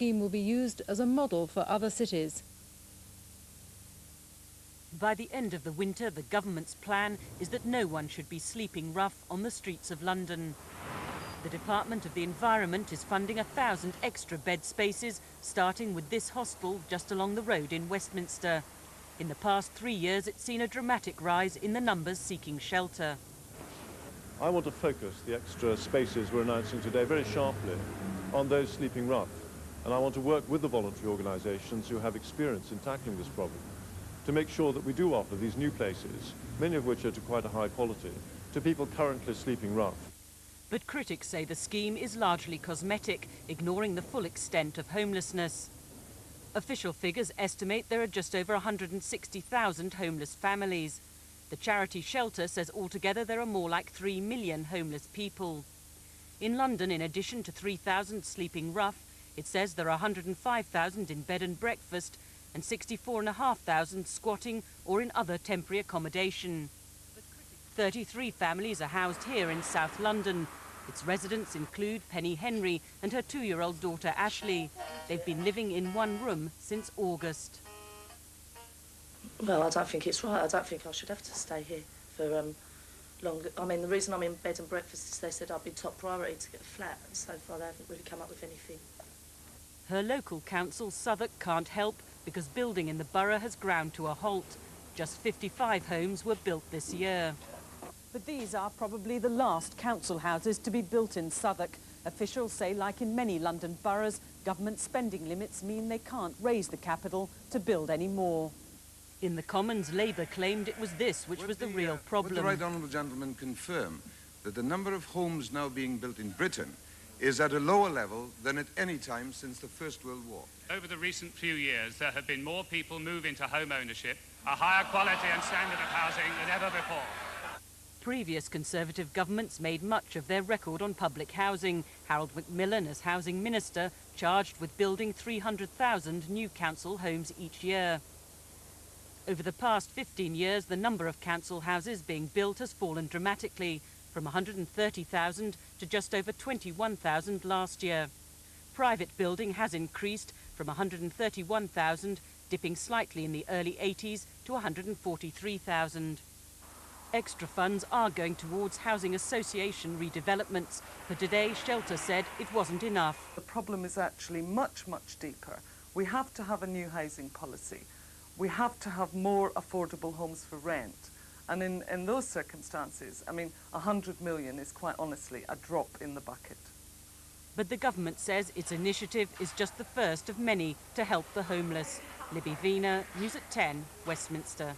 scheme will be used as a model for other cities. By the end of the winter, the government's plan is that no one should be sleeping rough on the streets of London. The Department of the Environment is funding 1,000 extra bed spaces, starting with this hostel just along the road in Westminster. In the past 3 years, it's seen a dramatic rise in the numbers seeking shelter. I want to focus the extra spaces we're announcing today very sharply on those sleeping rough. And I want to work with the voluntary organisations who have experience in tackling this problem to make sure that we do offer these new places, many of which are to quite a high quality, to people currently sleeping rough. But critics say the scheme is largely cosmetic, ignoring the full extent of homelessness. Official figures estimate there are just over 160,000 homeless families. The charity Shelter says altogether there are more like 3 million homeless people. In London, in addition to 3,000 sleeping rough, it says there are 105,000 in bed and breakfast and 64,500 squatting or in other temporary accommodation. 33 families are housed here in South London. Its residents include Penny Henry and her 2-year-old daughter Ashley. They've been living in one room since August. Well, I don't think it's right. I don't think I should have to stay here for long. I mean, the reason I'm in bed and breakfast is they said I'd be top priority to get a flat, and so far they haven't really come up with anything. Her local council, Southwark, can't help because building in the borough has ground to a halt. Just 55 homes were built this year. But these are probably the last council houses to be built in Southwark. Officials say, like in many London boroughs, government spending limits mean they can't raise the capital to build any more. In the Commons, Labour claimed it was this which was the real problem. Would the right honourable gentleman confirm that the number of homes now being built in Britain is at a lower level than at any time since the First World War? Over the recent few years, there have been more people move into home ownership, a higher quality and standard of housing than ever before. Previous Conservative governments made much of their record on public housing. Harold Macmillan, as Housing Minister, charged with building 300,000 new council homes each year. Over the past 15 years, the number of council houses being built has fallen dramatically, from 130,000 to just over 21,000 last year. Private building has increased from 131,000, dipping slightly in the early 80s, to 143,000. Extra funds are going towards housing association redevelopments, but today Shelter said it wasn't enough. The problem is actually much, much deeper. We have to have a new housing policy. We have to have more affordable homes for rent. And in those circumstances, I mean, 100 million is quite honestly a drop in the bucket. But the government says its initiative is just the first of many to help the homeless. Libby Vina, News at 10, Westminster.